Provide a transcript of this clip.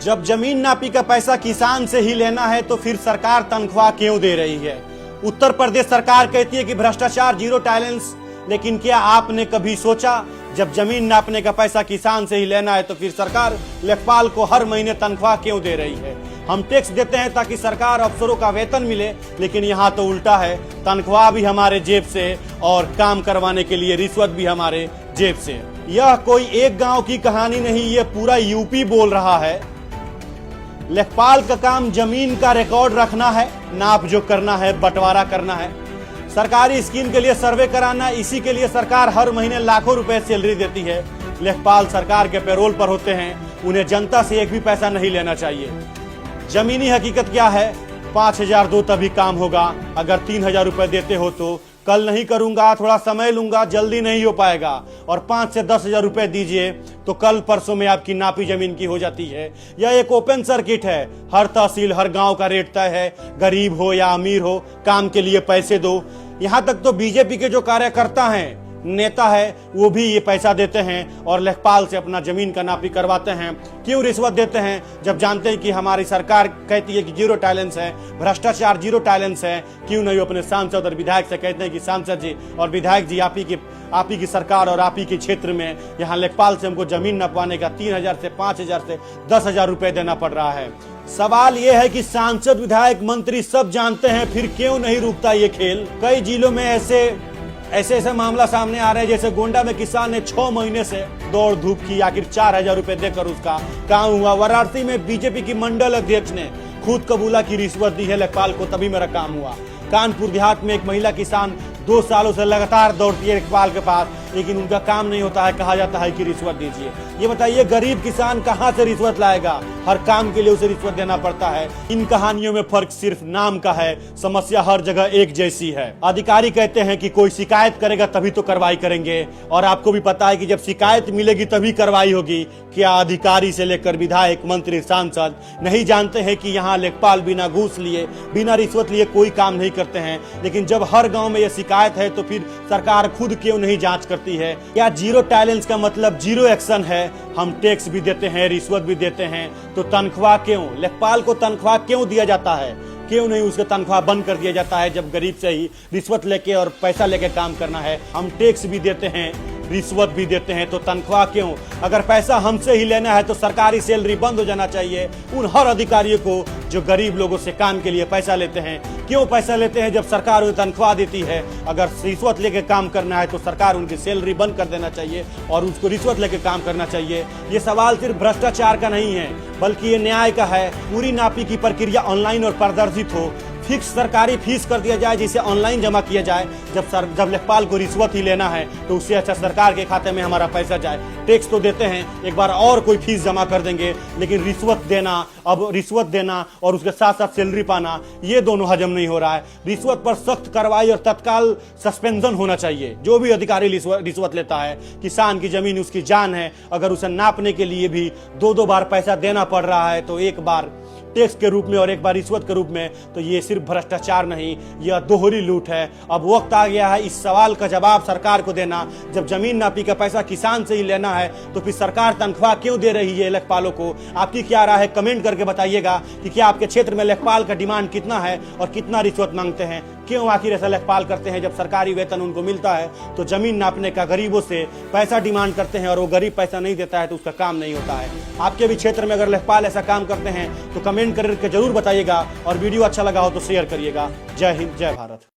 जब जमीन नापी का पैसा किसान से ही लेना है तो फिर सरकार तनख्वाह क्यों दे रही है। उत्तर प्रदेश सरकार कहती है कि भ्रष्टाचार जीरो टॉलरेंस, लेकिन क्या आपने कभी सोचा जब जमीन नापने का पैसा किसान से ही लेना है तो फिर सरकार लेखपाल को हर महीने तनख्वाह क्यों दे रही है। हम टैक्स देते हैं ताकि सरकार अफसरों का वेतन मिले, लेकिन यहाँ तो उल्टा है, तनख्वाह भी हमारे जेब से और काम करवाने के लिए रिश्वत भी हमारे जेब से। यह कोई एक गांव की कहानी नहीं, ये पूरा यूपी बोल रहा है। लेखपाल का काम जमीन का रिकॉर्ड रखना है, नाप जो करना है, बंटवारा करना है, सरकारी स्कीम के लिए सर्वे कराना, इसी के लिए सरकार हर महीने लाखों रुपए सैलरी देती है। लेखपाल सरकार के पैरोल पर होते हैं, उन्हें जनता से एक भी पैसा नहीं लेना चाहिए। जमीनी हकीकत क्या है, 5,000 दो तभी काम होगा। अगर 3,000 रुपए देते हो तो कल नहीं करूंगा, थोड़ा समय लूंगा, जल्दी नहीं हो पाएगा। और 5 से 10,000 रुपए दीजिए तो कल परसों में आपकी नापी जमीन की हो जाती है। यह एक ओपन सर्किट है, हर तहसील हर गांव का रेट तय है, गरीब हो या अमीर हो, काम के लिए पैसे दो। यहां तक तो बीजेपी के जो कार्यकर्ता हैं, नेता है, वो भी ये पैसा देते हैं और लेखपाल से अपना जमीन का नापी करवाते हैं। क्यों रिश्वत देते हैं जब जानते हैं कि हमारी सरकार कहती है कि जीरो टॉलरेंस है, भ्रष्टाचार जीरो टॉलरेंस है। क्यों नहीं अपने सांसद और विधायक से कहते हैं कि सांसद जी और विधायक जी, आप ही की सरकार और आप ही के क्षेत्र में यहाँ लेखपाल से हमको जमीन नपवाने का 3,000 से 5,000 से 10,000 रुपए देना पड़ रहा है। सवाल यह है कि सांसद विधायक मंत्री सब जानते हैं, फिर क्यों नहीं रुकता ये खेल। कई जिलों में ऐसे मामला सामने आ रहे हैं, जैसे गोंडा में किसान ने 6 महीने से दौड़ धूप की, आखिर 4,000 रुपए देकर उसका काम हुआ। वाराणसी में बीजेपी की मंडल अध्यक्ष ने खुद कबूला की रिश्वत दी है लेखपाल को, तभी मेरा काम हुआ। कानपुर देहात में एक महिला किसान 2 सालों से लगातार दौड़ती है लेखपाल के पास, लेकिन उनका काम नहीं होता है, कहा जाता है कि रिश्वत दीजिए। ये बताइए, गरीब किसान कहां से रिश्वत लाएगा, हर काम के लिए उसे रिश्वत देना पड़ता है। इन कहानियों में फर्क सिर्फ नाम का है, समस्या हर जगह एक जैसी है। अधिकारी कहते हैं कि कोई शिकायत करेगा तभी तो कार्रवाई करेंगे, और आपको भी पता है कि जब शिकायत मिलेगी तभी कार्रवाई होगी। क्या अधिकारी से लेकर विधायक मंत्री सांसद नहीं जानते हैं कि यहाँ लेखपाल बिना घूस लिए बिना रिश्वत लिए कोई काम नहीं करते हैं। लेकिन जब हर गांव में यह शिकायत है तो फिर सरकार खुद क्यों नहीं जांच करती है। क्या जीरो टॉलरेंस का मतलब जीरो एक्शन है। हम टैक्स भी देते हैं, रिश्वत भी देते हैं, तो तनख्वाह क्यों, लेखपाल को तनख्वाह क्यों दिया जाता है। क्यों नहीं उसका तनख्वाह बंद कर दिया जाता है जब गरीब से ही रिश्वत लेके और पैसा लेके काम करना है। हम टैक्स भी देते हैं, रिश्वत भी देते हैं, तो तनख्वाह क्यों। अगर पैसा हमसे ही लेना है तो सरकारी सैलरी बंद हो जाना चाहिए उन हर अधिकारियों को जो गरीब लोगों से काम के लिए पैसा लेते हैं। क्यों पैसा लेते हैं जब सरकार उन्हें तनख्वाह देती है। अगर रिश्वत लेके काम करना है तो सरकार उनकी सैलरी बंद कर देना चाहिए और उसको रिश्वत लेके काम करना चाहिए। ये सवाल सिर्फ भ्रष्टाचार का नहीं है, बल्कि ये न्याय का है। पूरी नापी की प्रक्रिया ऑनलाइन और पारदर्शित हो, फिक्स सरकारी फीस कर दिया जाए जिसे ऑनलाइन जमा किया जाए। जब लेखपाल को रिश्वत ही लेना है तो उससे अच्छा सरकार के खाते में हमारा पैसा जाए। टैक्स तो देते हैं, एक बार और कोई फीस जमा कर देंगे, लेकिन रिश्वत देना और उसके साथ साथ सैलरी पाना, ये दोनों हजम नहीं हो रहा है। रिश्वत पर सख्त कार्रवाई और तत्काल सस्पेंशन होना चाहिए। जो भी अधिकारी रिश्वत लेता है, किसान की जमीन उसकी जान है, अगर उसे नापने के लिए भी 2 बार पैसा देना पड़ रहा है, तो एक बार टैक्स के रूप में और एक बार रिश्वत के रूप में, तो ये सिर्फ भ्रष्टाचार नहीं, यह दोहरी लूट है। अब वक्त आ गया है इस सवाल का जवाब सरकार को देना। जब जमीन नापी का पैसा किसान से ही लेना है तो फिर सरकार तनख्वाह क्यों दे रही है लेखपालों को। आपकी क्या राय है, कमेंट करके बताइएगा कि क्या आपके क्षेत्र में लेखपाल का डिमांड कितना है और कितना रिश्वत मांगते हैं। क्यों आखिर ऐसा लेखपाल करते हैं। जब सरकारी वेतन उनको मिलता है तो जमीन नापने का गरीबों से पैसा डिमांड करते हैं और वो गरीब पैसा नहीं देता है तो उसका काम नहीं होता है। आपके भी क्षेत्र में अगर लेखपाल ऐसा काम करते हैं तो कमेंट करके जरूर बताइएगा, और वीडियो अच्छा लगा हो तो शेयर करिएगा। जय हिंद, जय भारत।